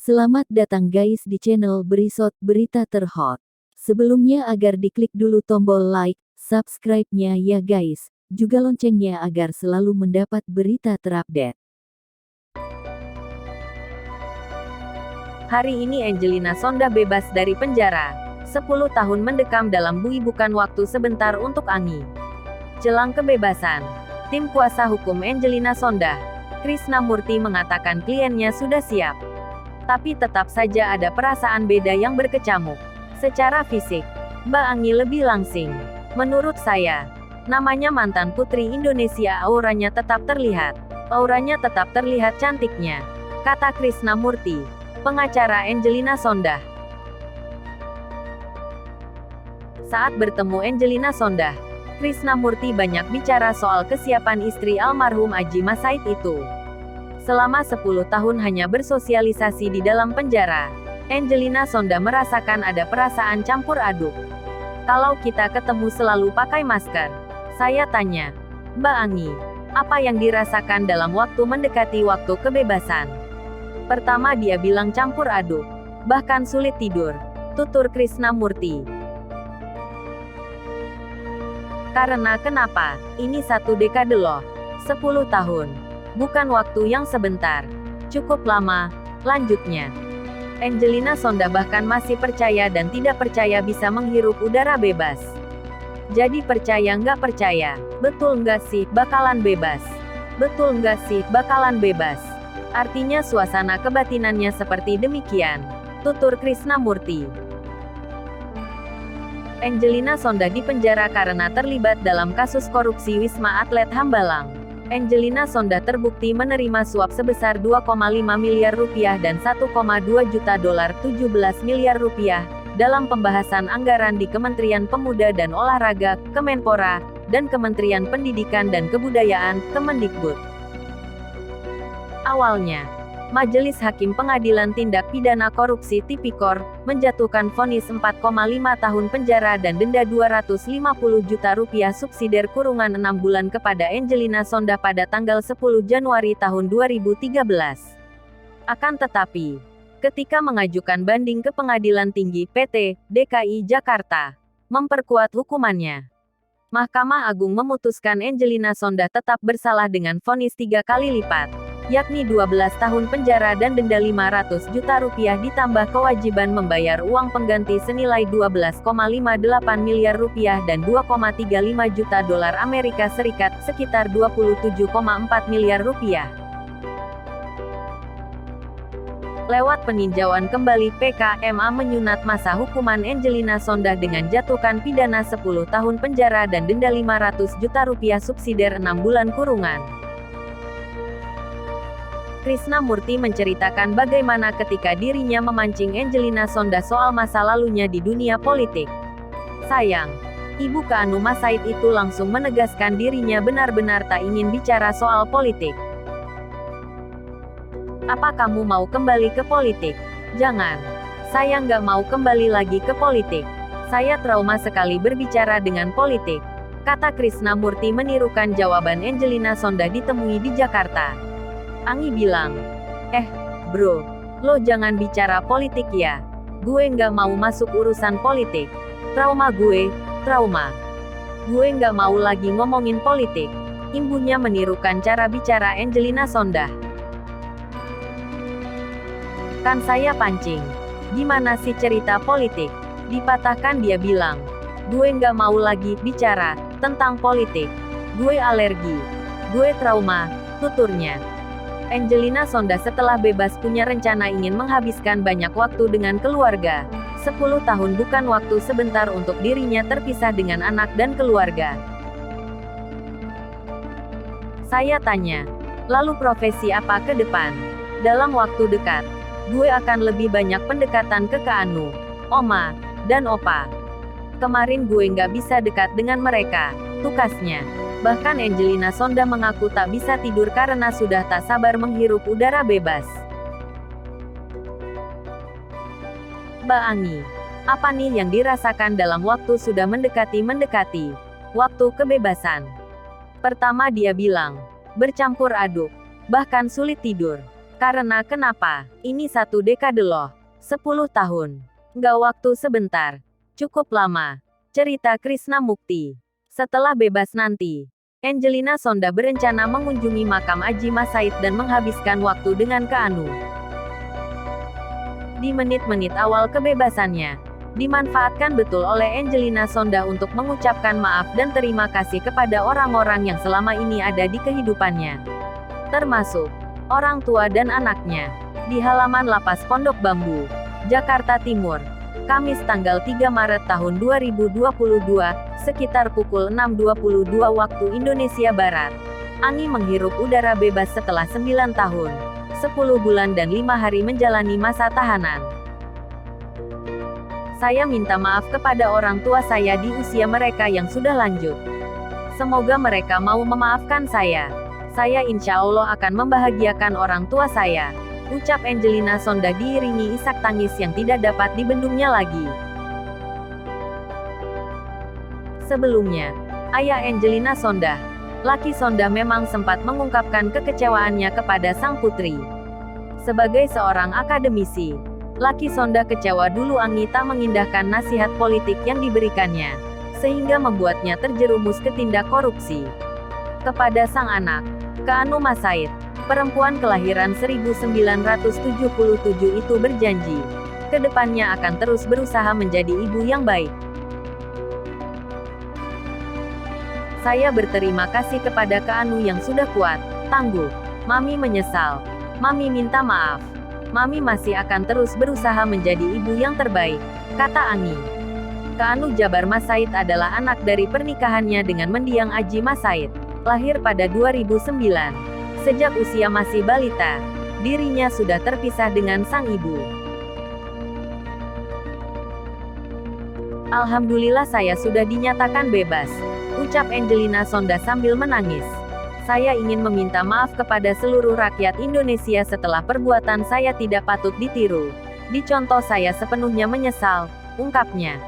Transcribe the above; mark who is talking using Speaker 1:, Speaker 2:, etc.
Speaker 1: Selamat datang guys di channel Berisot Berita Terhot. Sebelumnya agar diklik dulu tombol like, subscribe-nya ya guys, juga loncengnya agar selalu mendapat berita terupdate.
Speaker 2: Hari ini Angelina Sondah bebas dari penjara. 10 tahun mendekam dalam bui bukan waktu sebentar untuk Angi. Jelang kebebasan, tim kuasa hukum Angelina Sondah, Krisnamurti mengatakan kliennya sudah siap. Tapi tetap saja ada perasaan beda yang berkecamuk. Secara fisik, Mbak Angi lebih langsing. Menurut saya, namanya mantan putri Indonesia, auranya tetap terlihat. Auranya tetap terlihat cantiknya, kata Krisnamurti, pengacara Angelina Sondah. Saat bertemu Angelina Sondah, Krisnamurti banyak bicara soal kesiapan istri almarhum Adjie Massaid itu. Selama 10 tahun hanya bersosialisasi di dalam penjara, Angelina Sondah merasakan ada perasaan campur aduk. Kalau kita ketemu selalu pakai masker, saya tanya, Mbak Angi, apa yang dirasakan dalam waktu mendekati waktu kebebasan? Pertama dia bilang campur aduk, bahkan sulit tidur, tutur Krisnamurti. Karena kenapa? Ini 1 dekade loh, 10 tahun. Bukan waktu yang sebentar. Cukup lama, lanjutnya. Angelina Sondah bahkan masih percaya dan tidak percaya bisa menghirup udara bebas. Jadi percaya nggak percaya, betul nggak sih bakalan bebas? Betul nggak sih bakalan bebas? Artinya suasana kebatinannya seperti demikian, tutur Krisnamurti. Angelina Sondah dipenjara karena terlibat dalam kasus korupsi Wisma Atlet Hambalang. Angelina Sondah terbukti menerima suap sebesar 2,5 miliar rupiah dan 1,2 juta dolar 17 miliar rupiah dalam pembahasan anggaran di Kementerian Pemuda dan Olahraga, Kemenpora, dan Kementerian Pendidikan dan Kebudayaan, Kemendikbud. Awalnya, Majelis Hakim Pengadilan Tindak Pidana Korupsi Tipikor menjatuhkan vonis 4,5 tahun penjara dan denda 250 juta rupiah subsidiar kurungan 6 bulan kepada Angelina Sondah pada tanggal 10 Januari tahun 2013. Akan tetapi, ketika mengajukan banding ke Pengadilan Tinggi PT DKI Jakarta, memperkuat hukumannya, Mahkamah Agung memutuskan Angelina Sondah tetap bersalah dengan vonis 3 kali lipat, yakni 12 tahun penjara dan denda 500 juta rupiah ditambah kewajiban membayar uang pengganti senilai 12,58 miliar rupiah dan 2,35 juta dolar Amerika Serikat, sekitar 27,4 miliar rupiah. Lewat peninjauan kembali, PK/MA menyunat masa hukuman Angelina Sondah dengan jatuhkan pidana 10 tahun penjara dan denda 500 juta rupiah subsidiar 6 bulan kurungan. Krisnamurti menceritakan bagaimana ketika dirinya memancing Angelina Sondah soal masa lalunya di dunia politik. Sayang, Ibu Kanu Massaid itu langsung menegaskan dirinya benar-benar tak ingin bicara soal politik. Apa kamu mau kembali ke politik? Jangan. Saya nggak mau kembali lagi ke politik. Saya trauma sekali berbicara dengan politik, kata Krisnamurti menirukan jawaban Angelina Sondah ditemui di Jakarta. Angi bilang, bro, lo jangan bicara politik ya. Gue nggak mau masuk urusan politik. Trauma gue, trauma. Gue nggak mau lagi ngomongin politik. Ibunya menirukan cara bicara Angelina Sondah. Kan saya pancing. Gimana sih cerita politik? Dipatahkan dia bilang. Gue nggak mau lagi bicara tentang politik. Gue alergi. Gue trauma, tuturnya. Angelina Sondah setelah bebas punya rencana ingin menghabiskan banyak waktu dengan keluarga. 10 tahun bukan waktu sebentar untuk dirinya terpisah dengan anak dan keluarga. Saya tanya, lalu profesi apa ke depan? Dalam waktu dekat, gue akan lebih banyak pendekatan ke Anu, Oma, dan Opa. Kemarin gue nggak bisa dekat dengan mereka, tukasnya. Bahkan Angelina Sondah mengaku tak bisa tidur karena sudah tak sabar menghirup udara bebas. Mbak Angi, apa nih yang dirasakan dalam waktu sudah mendekati waktu kebebasan? Pertama dia bilang, bercampur aduk, bahkan sulit tidur. Karena kenapa? Ini 1 dekade loh. 10 tahun. Nggak waktu sebentar. Cukup lama. Cerita Krishnamukti. Setelah bebas nanti, Angelina Sonda berencana mengunjungi makam Aji Masaid dan menghabiskan waktu dengan Keanu. Di menit-menit awal kebebasannya, dimanfaatkan betul oleh Angelina Sonda untuk mengucapkan maaf dan terima kasih kepada orang-orang yang selama ini ada di kehidupannya, termasuk orang tua dan anaknya. Di halaman Lapas Pondok Bambu, Jakarta Timur, Kamis tanggal 3 Maret tahun 2022, sekitar pukul 6.22 waktu Indonesia Barat. Anggi menghirup udara bebas setelah 9 tahun, 10 bulan dan 5 hari menjalani masa tahanan. Saya minta maaf kepada orang tua saya di usia mereka yang sudah lanjut. Semoga mereka mau memaafkan saya. Saya insya Allah akan membahagiakan orang tua saya, ucap Angelina Sonda diiringi isak tangis yang tidak dapat dibendungnya lagi. Sebelumnya, ayah Angelina Sonda, Lucky Sonda memang sempat mengungkapkan kekecewaannya kepada sang putri. Sebagai seorang akademisi, Lucky Sonda kecewa dulu Anggi tak mengindahkan nasihat politik yang diberikannya, sehingga membuatnya terjerumus ke tindak korupsi. Kepada sang anak, Keanu Masaid, perempuan kelahiran 1977 itu berjanji, kedepannya akan terus berusaha menjadi ibu yang baik. Saya berterima kasih kepada Keanu yang sudah kuat, tangguh. Mami menyesal. Mami minta maaf. Mami masih akan terus berusaha menjadi ibu yang terbaik, kata Anggi. Keanu Jabar Masaid adalah anak dari pernikahannya dengan mendiang Aji Masaid, lahir pada 2009. Sejak usia masih balita, dirinya sudah terpisah dengan sang ibu. Alhamdulillah saya sudah dinyatakan bebas, ucap Angelina Sonda sambil menangis. Saya ingin meminta maaf kepada seluruh rakyat Indonesia setelah perbuatan saya tidak patut ditiru. Dicontoh saya sepenuhnya menyesal, ungkapnya.